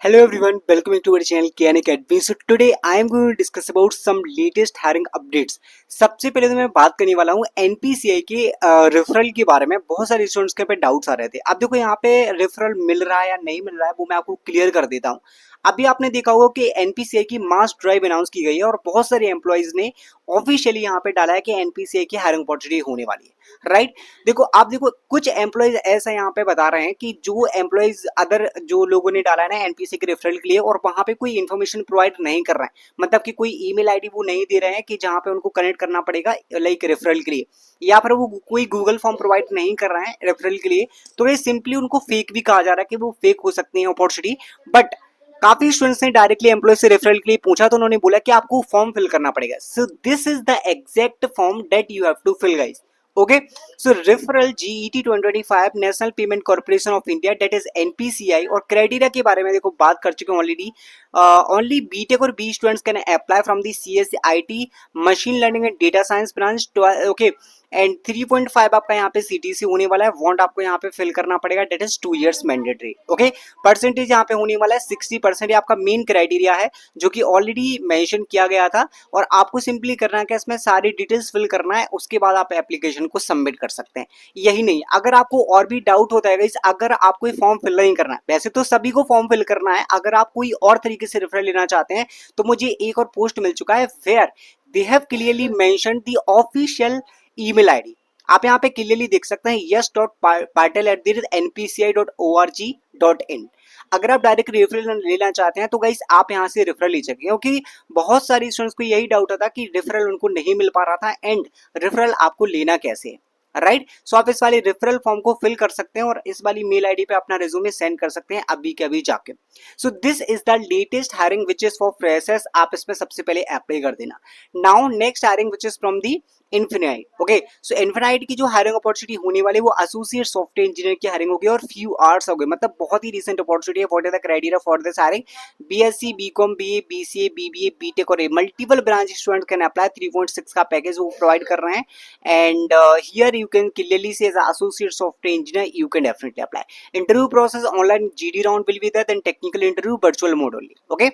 Hello everyone, welcome to our channel KN Academy. So today I am going to discuss about some latest hiring updates. सबसे पहले तो मैं बात करने वाला हूँ एनपीसीआई के रेफरल के बारे में। बहुत सारे स्टूडेंट्स के पे डाउट्स आ रहे थे। अब देखो यहाँ पे रेफरल मिल रहा है या नहीं मिल रहा है वो मैं आपको क्लियर कर देता हूँ। अभी आपने देखा होगा कि एनपीसीआई की मास ड्राइव अनाउंस की गई है और बहुत सारे एम्प्लॉइज ने ऑफिशियली यहाँ पे डाला है कि एनपीसीआई की हायरिंग अपॉर्चुनिटी होने वाली है। राइट, देखो आप देखो कुछ एम्प्लॉइज ऐसा यहाँ पे बता रहे हैं कि जो एम्प्लॉइज अदर जो लोगों ने डाला है ना एनपीसी के रेफरल के लिए और वहां पे कोई इन्फॉर्मेशन प्रोवाइड नहीं कर रहे हैं, मतलब कि कोई ईमेल आईडी वो नहीं दे रहे हैं कि जहां पे उनको कनेक्ट करना पड़ेगा लाइक रेफरल के लिए, या फिर वो कोई गूगल फॉर्म प्रोवाइड नहीं कर रहे हैं रेफरल के लिए, तो ये सिंपली उनको फेक भी कहा जा रहा है कि वो फेक हो सकती है अपॉर्चुनिटी। बट काफी स्टूडेंट्स ने डायरेक्टली एम्प्लॉय से रेफरल के लिए पूछा तो उन्होंने बोला कि आपको फॉर्म फिल करना पड़ेगा। So this is the exact form that you have to fill guys. Okay, so referral GET 2025 National Payment Corporation of India that is NPCI और क्राइटेरिया के बारे में देखो बात कर चुके हैं ऑलरेडी। ओनली बीटेक और B students can apply from the CSC IT machine learning and data science branch. Okay, and 3.5 आपका यहाँ पे सीटीसी होने वाला है। वांट आपको यहाँ पे फिल करना पड़ेगा, that is 2 years mandatory. Okay, percentage यहाँ पे होने वाला है 60%। आपका मेन क्राइटेरिया है जो कि ऑलरेडी मेंशन किया गया था और आपको सिंपली करना है कि इसमें सारी डिटेल्स फिल करना है, उसके बाद आप एप्लीकेशन को सबमिट कर सकते हैं। यही नहीं, अगर आपको और भी डाउट होता है गाइस, अगर आप कोई फॉर्म फिल नहीं करना है, वैसे तो सभी को फॉर्म फिल करना है, अगर आप कोई और तरीके से रेफरल लेना चाहते हैं तो मुझे एक और पोस्ट मिल चुका है where they have clearly mentioned the official email ID. आप यहाँ पे क्लियरली देख सकते हैं yes.patel@npci.org.in। अगर आप डायरेक्ट रेफरल लेना चाहते हैं तो गाइस आप यहाँ से रेफरल ले सकते हैं, क्योंकि बहुत सारी स्टूडेंट्स को यही डाउट था कि रेफरल उनको नहीं मिल पा रहा था एंड रेफरल आपको लेना कैसे है। राइट, सो आप इस वाली रेफरल फॉर्म को फिल कर सकते हैं और इस वाली मेल आईडी पे अपना रिज्यूमे सेंड कर सकते हैं अभी के अभी जाके। So this is the latest hiring which is for freshers. आप इसमें सबसे पहले अप्लाई कर देना। Now next hiring which is from the Infinite. Okay, so Infinite की जो हायरिंग अपॉर्चुनिटी होने वाली है वो एसोसिएट सॉफ्टवेयर इंजीनियर की हायरिंग होगी और फ्यू आवर्स हो गए, मतलब बहुत ही रिसेंट अपॉर्चुनिटी है। What is the criteria for this hiring? BSc, BCom, BA, BCA, BBA, BTech और multiple branch student can apply. 3.6 का पैकेज वो प्रोवाइड कर रहे हैं and here you can clearly see as associate software engineer you can definitely apply. Interview process online GD round will be there, then technical interview virtual mode only. Okay,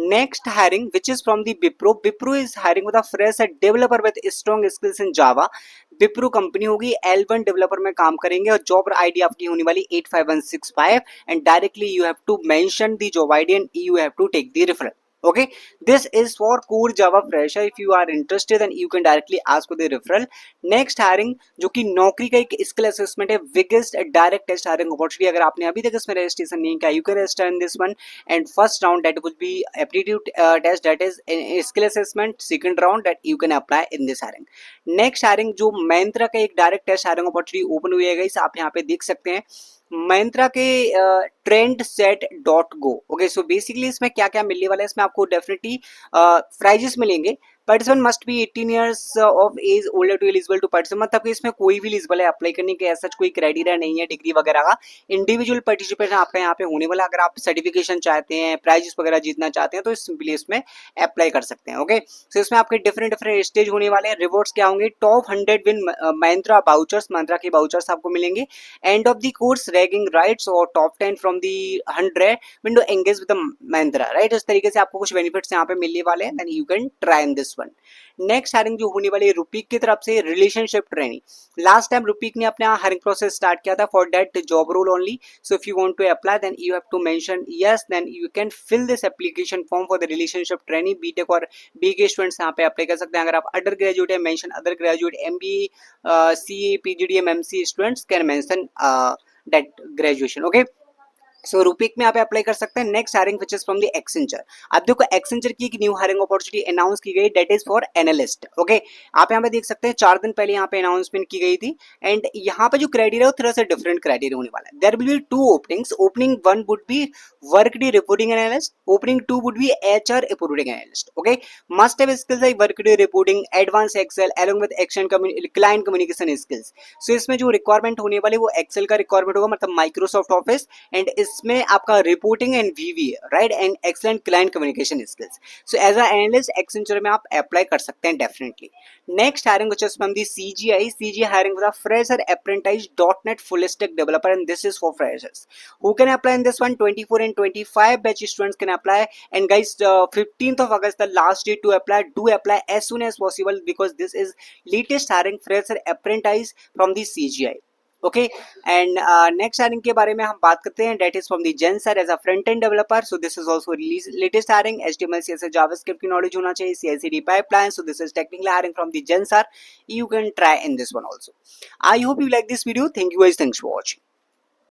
next hiring which is from the Wipro is hiring with a fresh developer with strong skills in Java। Wipro company होगी, L1 developer में काम करेंगे और job ID आपकी होने वाली 85165 and directly you have to mention the job ID and you have to take the referral. Okay, this is for core Java fresher. If you are interested then you can directly ask for the referral. Next hiring जो कि नौकरी का एक skill assessment है, biggest direct test hiring opportunity. अगर आपने अभी तक इसमें रजिस्ट्रेशन नहीं किया, you can register in this one and first round that will be aptitude test that is skill assessment, second round that you can apply in this hiring. Next hiring जो महिंद्रा का एक direct test hiring opportunity open हुई है guys, आप यहाँ पे देख सकते हैं महिंद्रा के trendset.go। ओके, सो बेसिकली इसमें क्या क्या मिलने वाला है, इसमें आपको डेफिनेटली प्राइजेस मिलेंगे। Participant must be 18 years of age older to eligible to participate, मतलब कि इसमें कोई भी एलिजिबल है अप्लाई करने के, ऐसा कोई क्राइटेरिया नहीं है डिग्री वगैरह का। इंडिविजुअल पार्टिसिपेशन आपका यहाँ पे होने वाला। अगर आप सर्टिफिकेशन चाहते हैं, प्राइजेस वगैरह जीतना चाहते हैं तो सिंपली इसमें अप्लाई कर सकते हैं। ओके, सो इसमें आपके डिफरेंट डिफरेंट स्टेज होने वाले हैं। रिवॉर्ड्स क्या होंगे? Top 100 win Mahindra vouchers, Mahindra के बाउचर्स आपको मिलेंगे। End of the course bragging rights और top 10 from the 100 window engage with Mahindra. Right, इस तरीके से आपको कुछ बेनिफिट्स यहाँ पे मिलने वाले हैं, then you can try in this one. Next hiring जो होने वाली है रुपीक की तरफ से, relationship training. Last time Rupeek ने अपना हायरिंग प्रोसेस स्टार्ट किया था for that job role only. So if you want to apply then you have to mention yes, then you can fill this application form for the relationship training. BTech और B के students यहाँ पे apply कर सकते हैं। अगर आप undergraduate है, mention other graduate, MBA, CA, PGDM, MC students can mention that graduation. Okay, so Rupeek में आप अप्लाई कर सकते हैं। Next hiring which is from the Accenture. अब देखो एक्सेंचर की एक न्यू हायरिंग अपॉर्चुनिटी अनाउंस की गई, that is for analyst. Okay, आप यहाँ पे देख सकते हैं 4 दिन पहले यहाँ पे अनाउंसमेंट की गई थी एंड यहाँ पे जो क्राइटेरिया है थोड़ा सा डिफरेंट क्राइटेरिया होने वाला है। There will be 2 openings. Opening 1 would be Workday reporting analyst, opening 2 would be HR reporting analyst. Okay, must have skills like Workday reporting, advance Excel along with action client communication skills. So इसमें जो requirement होने वाले वो Excel का requirement होगा, मतलब Microsoft office, and इसमें आपका रिपोर्टिंग एंड वीवी write and excellent client communication skills. So as a analyst Accenture में आप अप्लाई कर सकते हैं definitely. Next hiring which is from the CGI hiring for a fresher apprentice .NET full stack developer, and this is for freshers. Who can apply in this one? 24 and 25 batch students can apply. And guys, 15th of August the last date to apply. Do apply as soon as possible because this is latest hiring fresher apprentice from the CGI. Okay and next hiring के बारे में हम बात करते हैं. That is from the Zensar as a front end developer. So this is also release latest hiring. HTML CSS JavaScript की knowledge होना चाहिए. CI/CD pipeline. So this is technical hiring from the Zensar. You can try in this one also. I hope you like this video. Thank you guys. Thanks for watching.